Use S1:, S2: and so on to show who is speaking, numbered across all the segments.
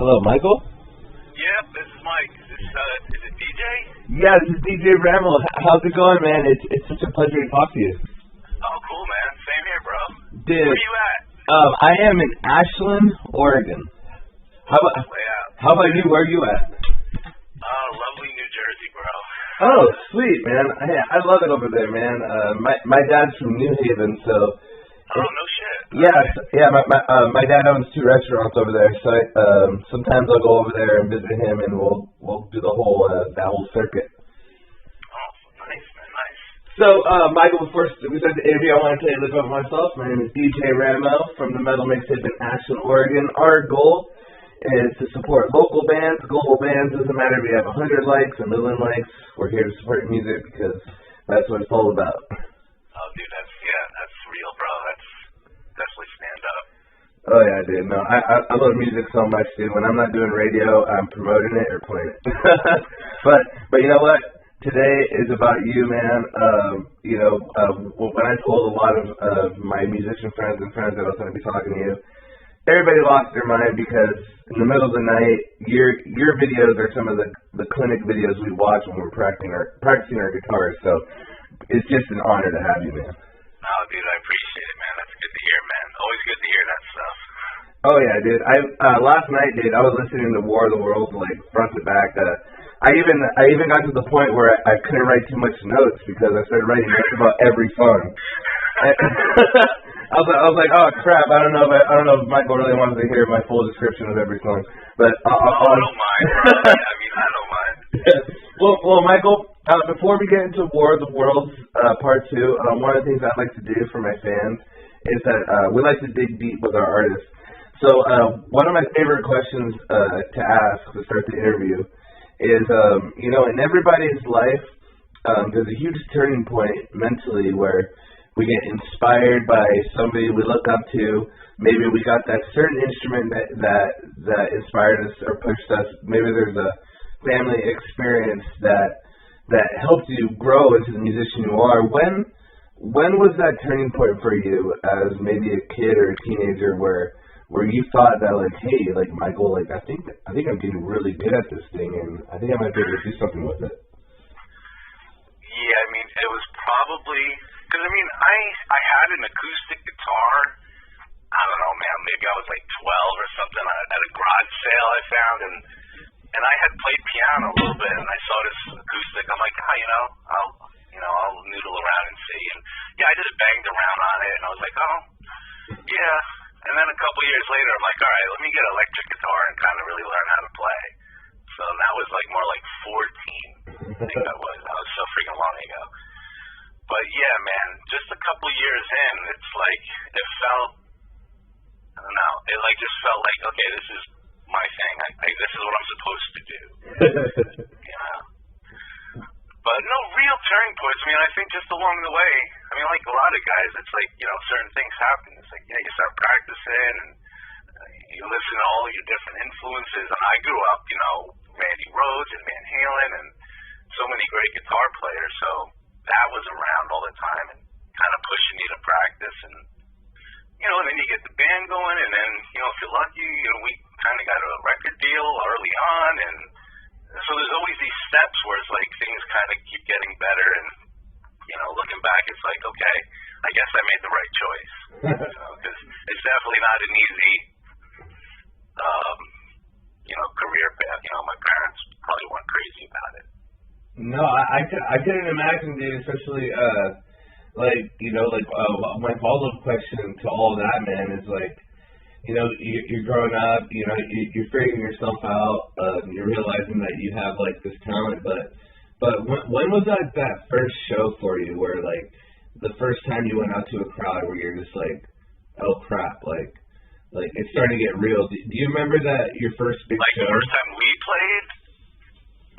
S1: Hello, Michael?
S2: Yep, this is Mike. Is it DJ?
S1: Yeah, this is DJ Ramo. How's it going, man? It's such a pleasure to talk to you.
S2: Oh, cool, man. Same here, bro.
S1: Dude.
S2: Where you at?
S1: I am in Ashland, Oregon. How about you? Where are you at?
S2: Lovely New Jersey, bro.
S1: Oh, sweet, man. Hey, I love it over there, man. My dad's from New Haven, so.
S2: Oh, no shit.
S1: Yeah. My dad owns 2 restaurants over there, so sometimes I'll go over there and visit him, and we'll do the whole circuit.
S2: Oh, nice, man, nice.
S1: So, Michael, before we start the interview, I want to tell you a little bit about myself. My name is DJ Ramo from the Metal Mixtape in Ashland, Oregon. Our goal is to support local bands, global bands. Doesn't matter if you have 100 likes, 1 million likes. We're here to support music because that's what it's all about.
S2: Oh, dude, that's real, bro. That's definitely stand up.
S1: Oh yeah, dude. No, I love music so much, dude. When I'm not doing radio, I'm promoting it or playing it. but you know what? Today is about you, man. When I told a lot of my musician friends and friends that I was going to be talking to you, everybody lost their mind because in the middle of the night, your videos are some of the clinic videos we watch when we're practicing our guitars. So it's just an honor to have you, man.
S2: Oh, dude, I appreciate it, man. That's good to hear, man. Always good to hear that stuff.
S1: Oh yeah, dude. Last night, dude, I was listening to War of the Worlds like front to back. I even got to the point where I couldn't write too much notes because I started writing notes about every song. I was like, oh crap! I don't know if Michael really wanted to hear my full description of every song, but
S2: I don't mind, bro. I don't mind.
S1: Well, Michael, before we get into War of the Worlds Part 2, one of the things I like to do for my fans is that we like to dig deep with our artists. So one of my favorite questions to ask to start the interview is, in everybody's life, there's a huge turning point mentally where we get inspired by somebody we look up to. Maybe we got that certain instrument that inspired us or pushed us. Maybe there's a family experience that helped you grow into the musician you are. When was that turning point for you as maybe a kid or a teenager where you thought that, like, hey, like, Michael, like, I think I'm getting really good at this thing, and I think I might be able to do something with it?
S2: Yeah, I mean, it was probably, because, I mean, I had an acoustic guitar, I don't know, man, maybe I was like 12 or something at a garage sale I found, and I had played piano a little bit, and I saw this acoustic, I'm like, I'll noodle around and see, and yeah, I just banged around on it, and I was like, oh, yeah. And then a couple years later, I'm like, all right, let me get an electric guitar and kind of really learn how to play. So that was like more like 14, I think that was. That was so freaking long ago. But yeah, man, just a couple years in, it's like, it felt, I don't know, it like just felt like, okay, this is my thing. This is what I'm supposed to do. But no real turning points. I mean, I think just along the way, I mean, like a lot of guys, it's like, certain things happen. It's like, you start practicing and you listen to all your different influences. And I grew up, Randy Rhoads and Van Halen and so many great guitar players. So that was around all the time and kind of pushing me to practice. And, and then you get the band going. And then, if you're lucky, we kind of got a record deal early on. And so there's always these steps where it's like things kind of keep getting better. And, looking back, it's like, okay, I guess I made the right choice. Because it's definitely not an easy, career path. My parents probably weren't crazy about it.
S1: No, I couldn't imagine, dude, especially, my follow-up question to all that, man, is like, you're growing up, you're figuring yourself out, you're realizing that you have, like, this talent, but when was that first show for you where, like, the first time you went out to a crowd where you're just like, oh, crap, like it's starting to get real? Do you remember that, your first big show?
S2: Like the first time we played?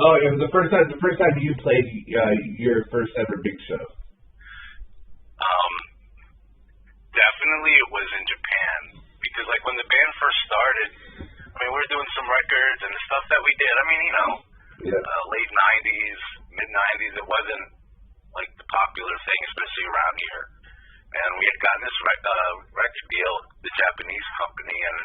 S1: Oh, it was the first time you played your first ever big show.
S2: Definitely it was in Japan. Because, like, when the band first started, I mean, we were doing some records and the stuff that we did, I mean, late 90s, mid-90s, it wasn't, like, the popular thing, especially around here. And we had gotten this record deal, the Japanese company, and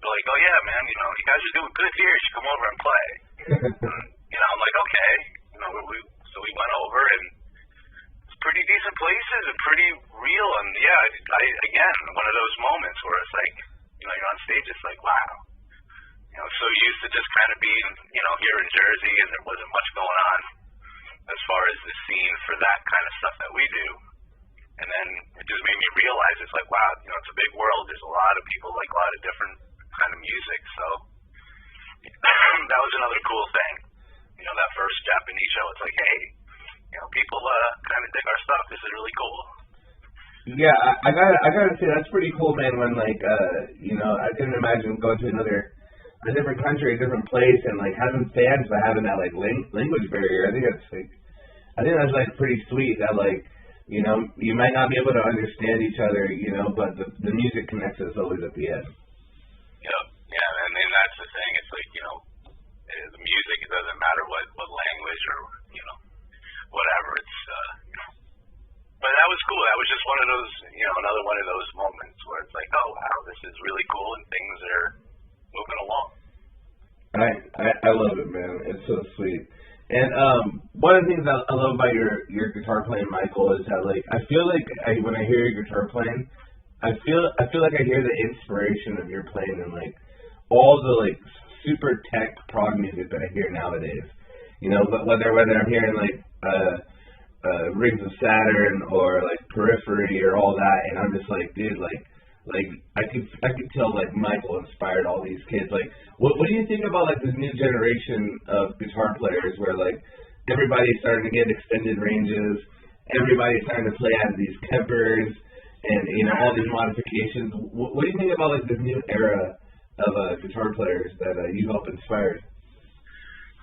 S2: they're like, oh yeah, man, you guys are doing good here. You should come over and play. I'm like, okay. So we went over, and it's pretty decent places and pretty real. And yeah, I again, one of those moments where it's like, you're on stage, it's like, wow. So used to just kind of being, here in Jersey, and there wasn't much going on as far as the scene for that kind of stuff that we do. And then it just made me realize it's like, wow, it's a big world. There's a lot of people like a lot of different kind of music. So that was another cool thing. That first Japanese show, it's like, hey, people kind of dig our stuff. This is really cool.
S1: Yeah, I gotta say that's pretty cool, man. When like, I couldn't imagine going to a different country, a different place, and like having fans but having that like language barrier. I think that's like pretty sweet. That like, you might not be able to understand each other, but the music connects us always at the end.
S2: Yep. Yeah, and then that's the thing. It's like, the music, it doesn't matter what language or, whatever. It's, but that was cool. That was just one of those, another one of those moments where it's like, oh, wow, this is really cool, and things are moving along.
S1: I love it, man. It's so sweet. And one of the things I love about your guitar playing, Michael, is that like I feel like when I hear your guitar playing, I feel like I hear the inspiration of your playing and like all the like super tech prog music that I hear nowadays. But whether I'm hearing like Rings of Saturn or like Periphery or all that, and I'm just like, dude, like I could tell like Michael inspired all these kids. Like, what do you think about like this new generation of guitar players where like everybody's starting to get extended ranges, everybody's starting to play out of these Kempers and all these modifications? What do you think about like this new era of guitar players that you helped inspire?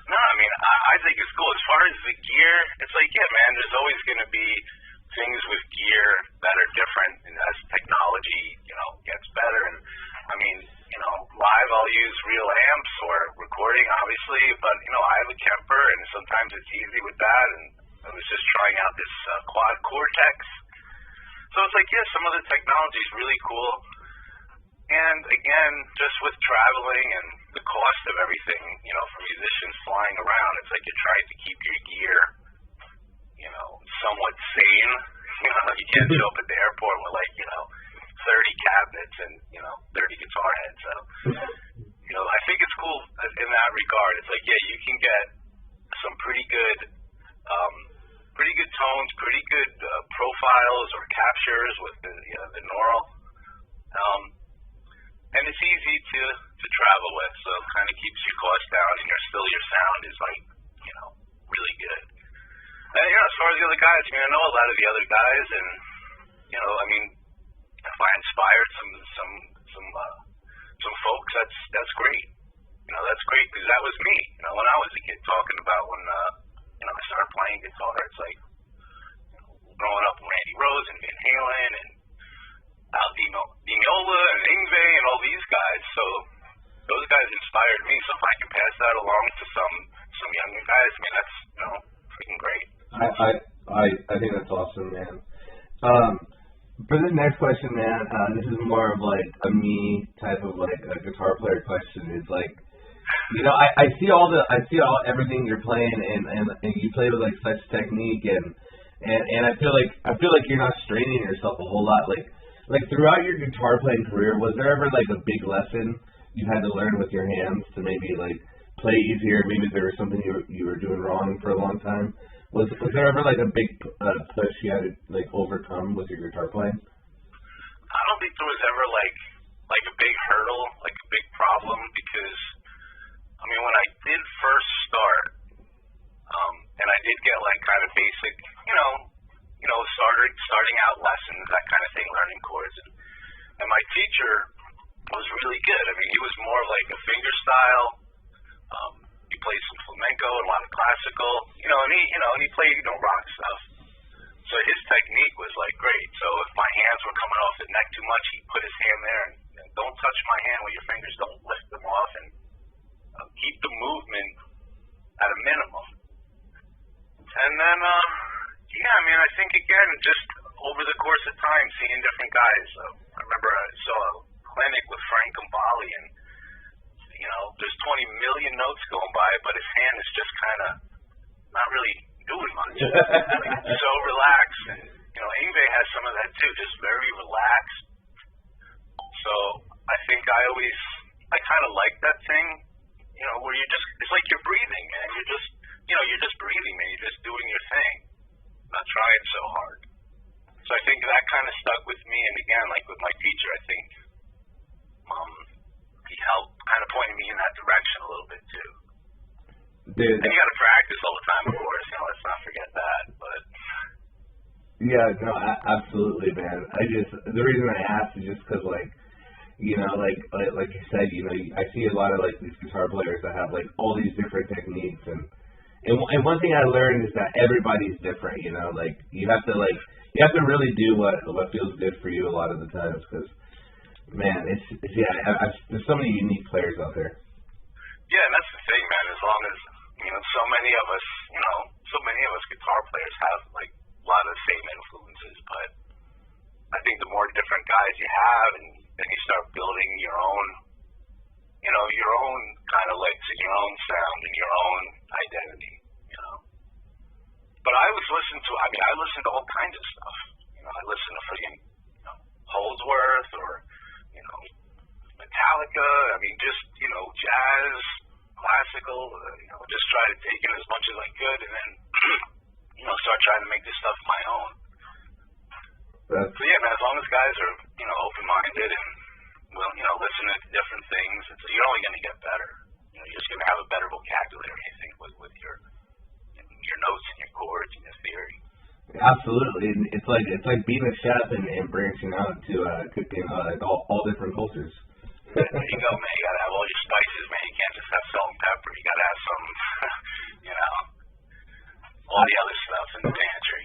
S2: No, I mean, I think it's cool. As far as the gear, it's like, yeah, man, there's always going to be things with gear that are different, and as technology, gets better. And I mean, live I'll use real amps or recording, obviously, but I have a Kemper, and sometimes it's easy with that. And I was just trying out this quad Cortex, so it's like, yeah, some of the technology is really cool. And again, just with traveling and the cost of everything, for musicians flying around, it's like you're trying to keep your gear, somewhat sane. You can't show up at the airport with like, 30 cabinets and, 30 guitar heads. So, I think it's cool in that regard. It's like, yeah, you can get some pretty good tones, pretty good profiles or captures with the Neural. And it's easy to travel with, so it kind of keeps your costs down, and your sound is like, really good. And as far as the other guys, I know a lot of the other guys, and if I inspired some folks, that's great. That's great because that was me. When I was a kid, talking about when I started playing guitar, it's like growing up with Randy Rose and Van Halen and Al Di Meola and Yngwie and all these guys. So those guys inspired me. So if I can pass that along to some younger guys, that's freaking great.
S1: I think that's awesome, man. For the next question, man, this is more of like a me type of like a guitar player question. It's like, I see everything you're playing, and you play with like such technique, and I feel like you're not straining yourself a whole lot. Like throughout your guitar playing career, was there ever like a big lesson you had to learn with your hands to maybe like play easier? Maybe there was something you were doing wrong for a long time. Was there ever like a big push you had to like overcome with your guitar playing?
S2: I don't think there was ever like a big hurdle, like a big problem, because when I did first start, and I did get like kind of basic, starting out lessons, that kind of thing, learning chords, and my teacher was really good. He was more like a finger style. He played some flamenco and a lot of classical, and he played, rock stuff. So his technique was like great. So if my hands were coming off the neck too much, he'd put his hand there and don't touch my hand with your fingers, don't lift them off, and keep the movement at a minimum. And then, I think again, just over the course of time, seeing different guys. I remember I saw a clinic with Frank Gambale, and is just kind of not really doing much. Like, it's so relaxed, and Ingve has some of that too, just very relaxed. So I think I kind of like that thing, where it's like you're breathing, man. You're just breathing, man. You're just doing your thing, not trying so hard. So I think that kind of stuck with me, and again, like with my teacher, I think he helped kind of point me in that direction a little bit too.
S1: Dude,
S2: and you got to practice all the time, of course. Let's not forget that. But
S1: yeah, no, absolutely, man. The reason I asked is just because, like you said, I see a lot of like these guitar players that have like all these different techniques, and one thing I learned is that everybody's different. Like you have to really do what feels good for you a lot of the times, because man, there's so many unique players out there.
S2: Yeah, and that's the thing, man. As long as so many of us guitar players have like a lot of the same influences, but I think the more different guys you have, and then you start building your own kind of licks and your own sound and your own identity, But I listen to all kinds of stuff. I listen to freaking Holdsworth or Metallica. I mean, just jazz, classical. Just try to take in as much as I could, and then start trying to make this stuff my own. So yeah, man. As long as guys are open-minded and listen to different things, you're only going to get better. You're just going to have a better vocabulary, I think, with your notes and your chords and your theory.
S1: Absolutely, and it's like being a chef and branching out to cooking all different cultures.
S2: There you go, man. You gotta have all your spices, man. You can't just have salt and pepper. You gotta have some, all the other stuff in the pantry.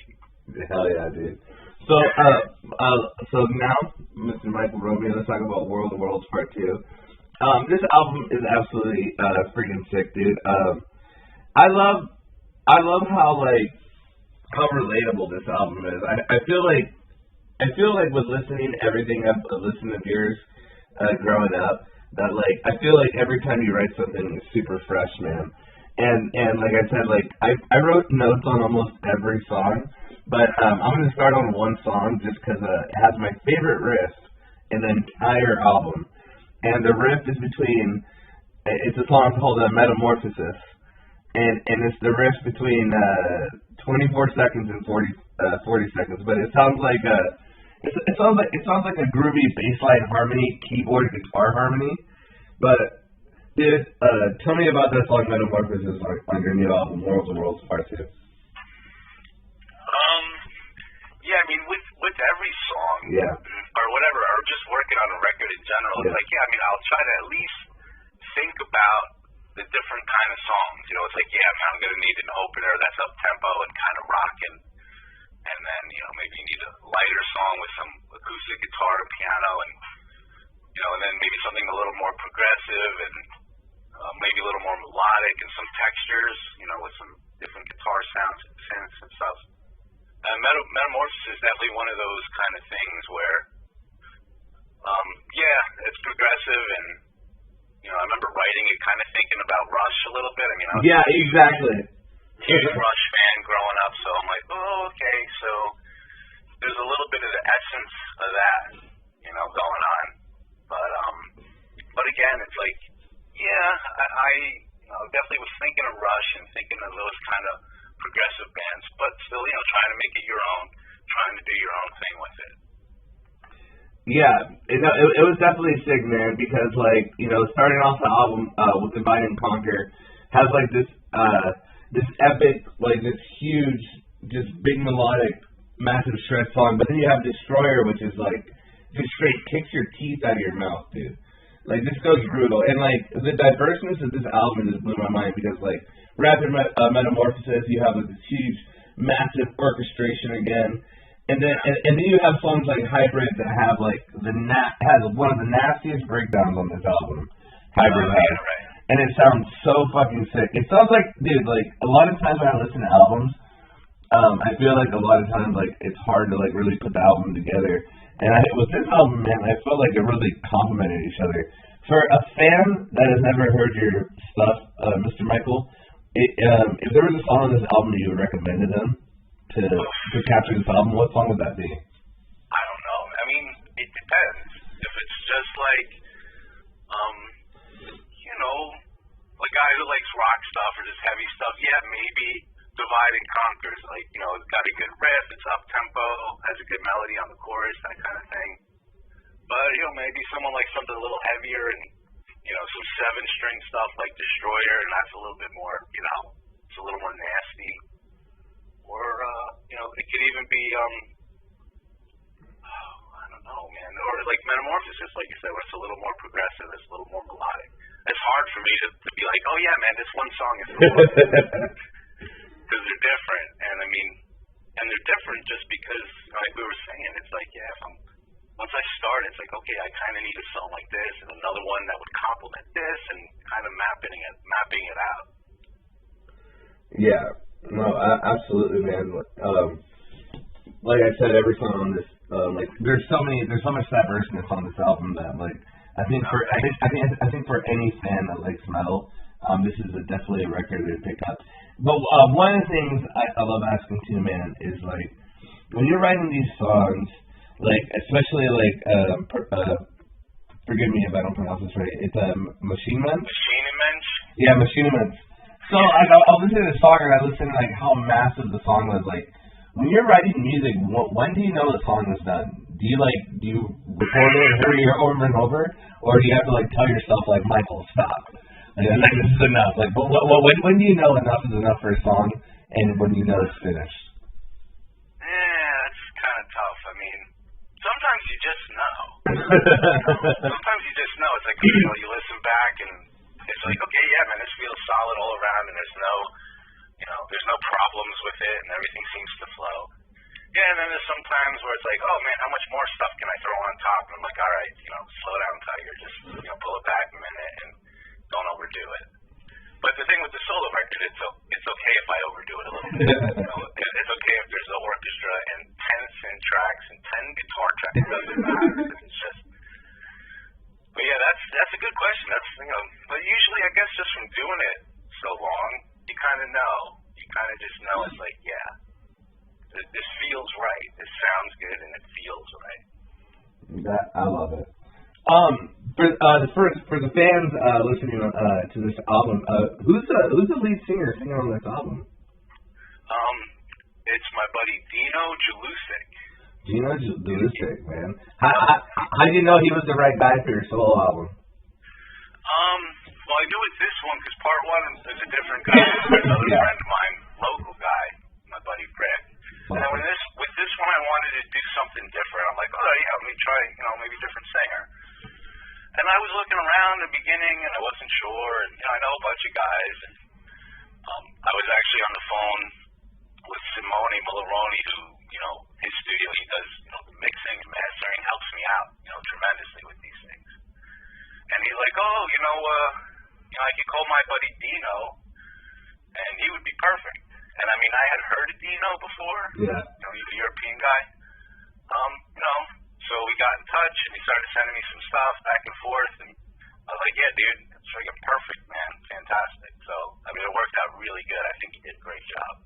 S1: Hell yeah, dude. So now, Mr. Michael Romeo, let's talk about World of Worlds Part 2. This album is absolutely freaking sick, dude. I love how relatable this album is. I feel like with listening everything I've listened of yours growing up, that I feel like every time you write something it's super fresh, man. And like I said, I wrote notes on almost every song, but I'm gonna start on one song just because it has my favorite riff in the entire album, and the riff is it's a song called Metamorphosis. And it's the riff between 24 seconds and 40 seconds, but it sounds like it sounds like a groovy bassline harmony, keyboard guitar harmony. But dude, tell me about that song Metamorphosis on your new album, World of Worlds Part 2.
S2: Yeah, I mean with every song, or whatever, or just working on a record in general, it's I'll try to at least think about the different kind of songs. It's like, I'm going to need an opener that's up-tempo and kind of rocking. And then, maybe you need a lighter song with some acoustic guitar and piano and then maybe something a little more progressive and maybe a little more melodic and some textures, with some different guitar sounds and synths and stuff. Metamorphosis is definitely one of those kind of things where, it's progressive and, I remember writing it kind of thinking about Rush a little bit. I mean, I was
S1: exactly.
S2: Huge Rush fan growing up, so I'm like, okay, so there's a little bit of the essence of that, going on. But again, it's like, I definitely was thinking of Rush and thinking of those kind of progressive bands, but still, trying to make it your own, trying to do your own thing with it.
S1: Yeah, it was definitely sick, man, because starting off the album with Divide and Conquer has this epic, this huge, just big melodic, massive shred song, but then you have Destroyer, which is just straight kicks your teeth out of your mouth, dude. This goes brutal, and the diverseness of this album just blew my mind because Rapid Metamorphosis, you have this huge, massive orchestration again. And then you have songs like Hybrid that have has one of the nastiest breakdowns on this album. Hybrid has.
S2: Right.
S1: And it sounds so fucking sick. It sounds like, dude, a lot of times when I listen to albums, I feel like a lot of times it's hard to really put the album together. And with this album, man, I felt like it really complemented each other. For a fan that has never heard your stuff, Mr. Michael, If there was a song on this album that you would recommend to them to capture this album, what song would that be?
S2: I don't know. I mean, it depends. If it's just like, you know, a guy who likes rock stuff or just heavy stuff, yeah, maybe Divide and Conquer. Like, you know, it's got a good riff, it's up tempo, has a good melody on the chorus, that kind of thing. But, you know, maybe someone likes something a little heavier and, you know, some 7-string stuff like Destroyer, and that's a little bit more, you know, it's a little more nasty. Or, you know, it could even be, I don't know, man. Or like Metamorphosis, like you said, where it's a little more progressive, it's a little more melodic. It's hard for me to be like, oh yeah, man, this one song is because they're different. And I mean, and they're different just because, like we were saying, it's like, yeah, once I start, it's like, okay, I kind of need a song like this and another one that would complement this, and kind of mapping it out.
S1: Yeah, no, absolutely, man. Like I said, every song on this, like there's so much diverseness on this album that, like, I think for any fan that likes metal, this is definitely a record to pick up. But one of the things I love asking too, man, is like when you're writing these songs, like especially like forgive me if I don't pronounce this right. It's Machinima.
S2: Machinima.
S1: Yeah, Machinima. So I'll listen to the song and I listen to like how massive the song was. Like when you're writing music, when do you know the song is done? Do you record it and hurry it over and over, or do you have to like tell yourself like, Michael, stop? Like this is enough. Like when do you know enough is enough for a song, and when you know it's finished?
S2: Yeah, it's kind of tough. I mean, sometimes you just know. Sometimes you just know. It's like, you know, you listen back and it's like, okay, yeah, man, this feels solid all around, and there's no, you know, there's no problems with it, and everything seems to flow. Yeah, and then there's some times where it's like, oh man, how much more stuff can I throw on top? And I'm like, all right, you know, slow down, Tiger, just, you know, pull it back a minute and don't overdo it. But the thing with the solo record, it's okay if I overdo it a little bit. You know, it's okay if there's an orchestra and 10 synth tracks and 10 guitar tracks. It doesn't matter. It's just. But yeah, that's a good question. That's, you know, but usually I guess just from doing it so long, you kind of know. You kind of just know it's like, yeah, this feels right. This sounds good and it feels right.
S1: I love it. For the fans listening to this album, who's the lead singer singing on this album?
S2: It's my buddy Dino Jalusic.
S1: Dino Jalusic, man. How did you know he was the right guy for your solo album?
S2: Well, I knew with this one because part one is a different guy. There's another friend of mine, local guy, my buddy Rick. And then with this one, I wanted to do something different. I'm like, oh yeah, let me try, you know, maybe a different singer. And I was looking around in the beginning, and I wasn't sure. And you know, I know a bunch of guys. And I was actually on the phone with Simone Malaroni, who, you know, his studio, he does, you know, the mixing and mastering, helps me out, you know, tremendously with these things. And he's like, oh, you know, I could call my buddy Dino, and he would be perfect. And I mean, I had heard of Dino before. Yeah. You know, he's a European guy. You know, so we got in touch, and he started sending me some stuff back and forth, and I was like, yeah, dude, it's freaking perfect, man, fantastic. So, I mean, it worked out really good. I think he did a great job.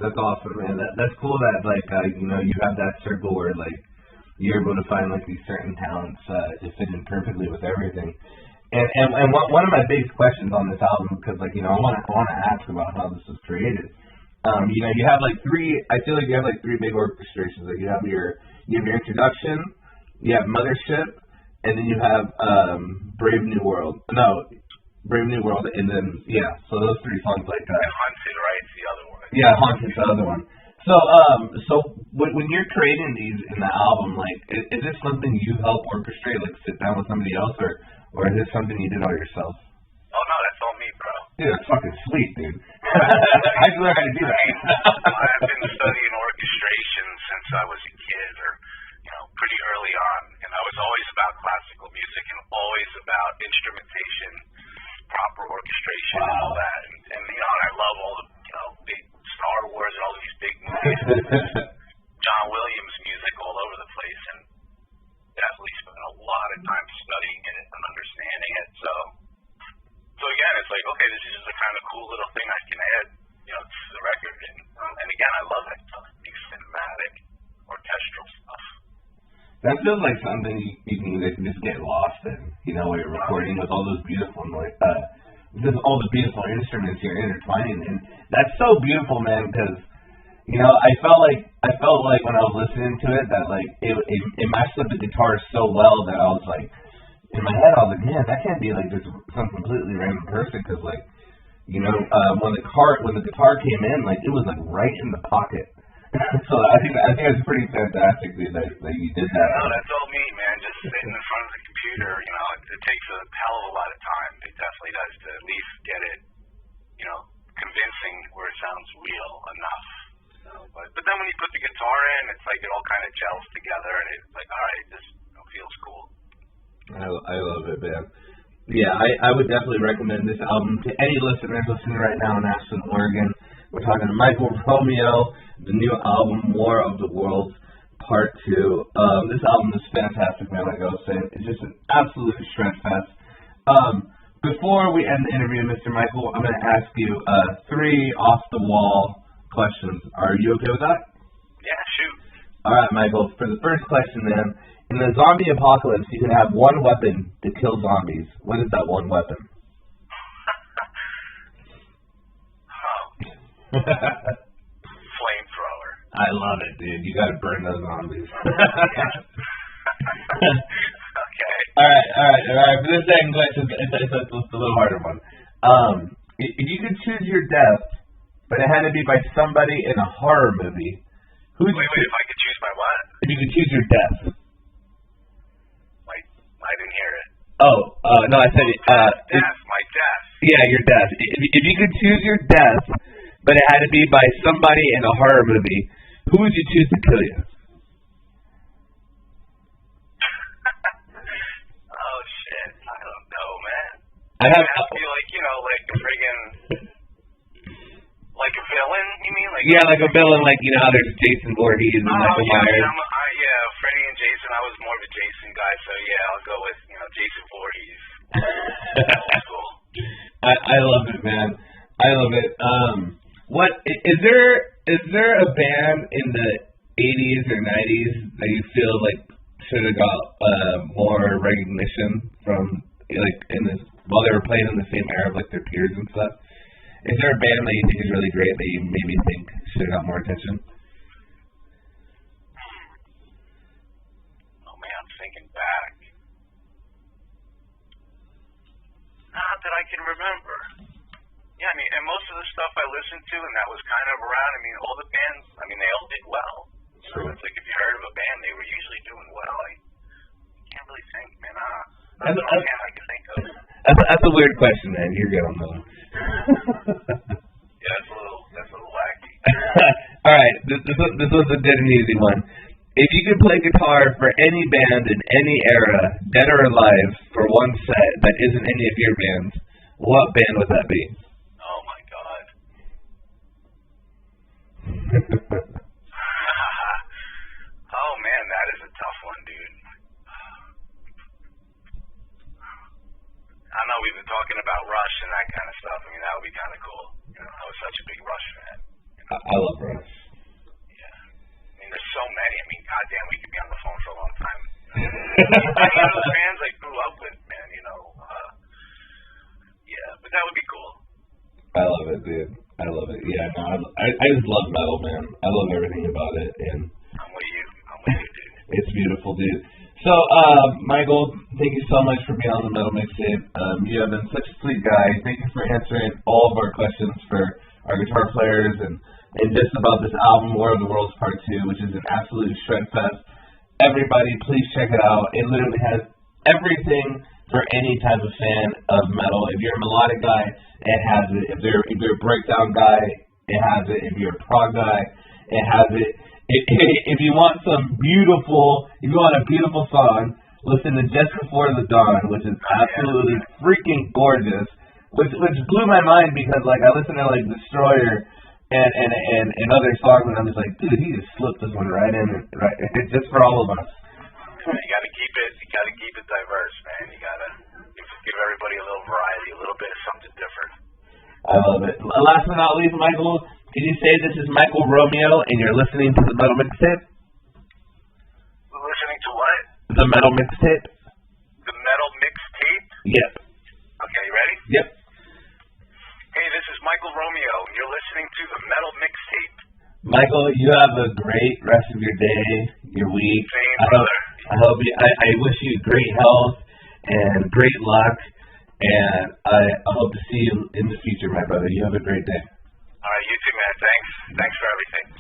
S1: That's awesome, man. That's cool that, like, you know, you have that circle where, like, you're able to find, like, these certain talents to fit in perfectly with everything. And one of my biggest questions on this album, because, like, you know, I want to ask about how this was created. You know, you have, like, I feel like you have, like, 3 big orchestrations. Like, you have your introduction, you have Mothership, and then you have Brave New World. No, Brave New World, and then, yeah, so those 3 songs, like,
S2: Haunted, right? It's the other one.
S1: Yeah, Haunted's the other one. So when you're creating these in the album, like, is this something you help orchestrate, like, sit down with somebody else, or is this something you did all yourself?
S2: Oh, no, that's all me, bro.
S1: Dude, that's fucking sweet, dude. How'd you learn how to do that?
S2: I've been studying orchestration since I was a kid, or, you know, pretty early on, and I was always about classical music and always about instrumentation, proper orchestration, and all that, and you know, I love all the, you know, big Star Wars and all of these big movies, John Williams music all over the place, and definitely spent a lot of time studying it and understanding it. So again, it's like, okay, this is just a kind of cool little thing I
S1: That feels like something you can just get lost in, you know, while you're recording with all those beautiful just all the beautiful instruments you're intertwining, and that's so beautiful, man. Because you know, I felt like when I was listening to it that like it matched up the guitar so well that I was like, in my head I was like, man, that can't be like just some completely random person, because like, you know, when the guitar came in, like it was like right in the pocket. So I think it's pretty fantastic that you did that.
S2: No, that's all me, man. Just sitting in front of the computer, you know, it takes a hell of a lot of time. It definitely does to at least get it, you know, convincing where it sounds real enough. You know? But then when you put the guitar in, it's like it all kind of gels together, and it's like, all right, this feels cool.
S1: I love it, man. Yeah, I would definitely recommend this album to any listeners listening right now in Ashland, Oregon. We're talking to Michael Romeo, the new album, War of the Worlds, Part 2. This album is fantastic, man, like I was saying. It's just an absolute shred fest. Before we end the interview, Mr. Michael, I'm going to ask you 3 off-the-wall questions. Are you okay with that?
S2: Yeah, shoot.
S1: All right, Michael, for the first question, then, in the zombie apocalypse, you can have one weapon to kill zombies. What is that one weapon?
S2: Flamethrower.
S1: I love it, dude. You gotta burn those zombies.
S2: Okay.
S1: All right. For this second question, it's a little harder one. If you could choose your death, but it had to be by somebody in a horror movie, who would you choose?
S2: If I could choose my what?
S1: If you could choose your death.
S2: I didn't hear it.
S1: No, I said
S2: my death.
S1: Yeah, your death. If you could choose your death, but it had to be by somebody in a horror movie, who would you choose to kill you?
S2: Oh, shit. I don't know, man.
S1: I have
S2: to be like, you know, like a friggin', like a villain, you mean? Like,
S1: yeah, like a villain, like, you know how there's Jason Voorhees and Michael Myers.
S2: Yeah, Freddy and Jason. I was more of a Jason guy, so yeah, I'll go with, you know, Jason Voorhees. Cool.
S1: I love it, man. I love it. What is there a band in the 80s or 90s that you feel like should have got more recognition from, like, while they were playing in the same era of like their peers and stuff? Is there a band that you think is really great that you maybe think should have got more attention?
S2: Oh man, I'm thinking back. Not that I can remember. Yeah, I mean, and most of the stuff I listened to, and that was kind of around, I mean, all the bands, I mean, they all did well. So it's like if you heard of a band, they were usually doing well. I can't really think, man. That's the only band I can think of.
S1: That's a weird question, man. You're good on that one.
S2: Yeah, that's a little wacky.
S1: All right, this was a dead and easy one. If you could play guitar for any band in any era, dead or alive, for one set that isn't any of your bands, what band would that be?
S2: Oh my God. Oh man, that is a tough one, dude. I know we've been talking about Rush and that kind of stuff. I mean, that would be kind of cool. You know, I was such a big Rush fan. You know?
S1: I love Rush.
S2: Yeah. I mean, there's so many. I mean, goddamn, we could be on the phone for a long time. Any of those fans I grew up with, man, you know. Yeah, but that would be cool.
S1: I love it, dude. I love it. Yeah, no, I just love metal, man. I love everything about it, and
S2: I'm with you, dude.
S1: It's beautiful, dude. So, Michael, thank you so much for being on the Metal Mixtape. You have been such a sweet guy. Thank you for answering all of our questions for our guitar players and just about this album, War of the Worlds Part 2, which is an absolute shred fest. Everybody, please check it out. It literally has everything for any type of fan of metal. If you're a melodic guy, it has it. If you're a breakdown guy, it has it. If you're a prog guy, it has it. If you want a beautiful song, listen to Just Before the Dawn, which is absolutely freaking gorgeous. Which blew my mind because like I listened to like Destroyer and other songs and I'm just like, dude, he just slipped this one right in, right, just for all of us.
S2: You gotta keep it diverse, man. You gotta give everybody a little variety, a little bit of something different.
S1: I love it. Last but not least, Michael, can you say this is Michael Romeo and you're listening to the Metal Mixtape?
S2: Listening to what?
S1: The Metal Mixtape?
S2: The Metal Mixtape?
S1: Yep.
S2: Okay, you ready?
S1: Yep.
S2: Hey, this is Michael Romeo, and you're listening to the Metal Mixtape.
S1: Michael, you have a great rest of your day, your week.
S2: Same, brother.
S1: I wish you great health and great luck, and I hope to see you in the future, my brother. You have a great day.
S2: All right, you too, man. Thanks for everything.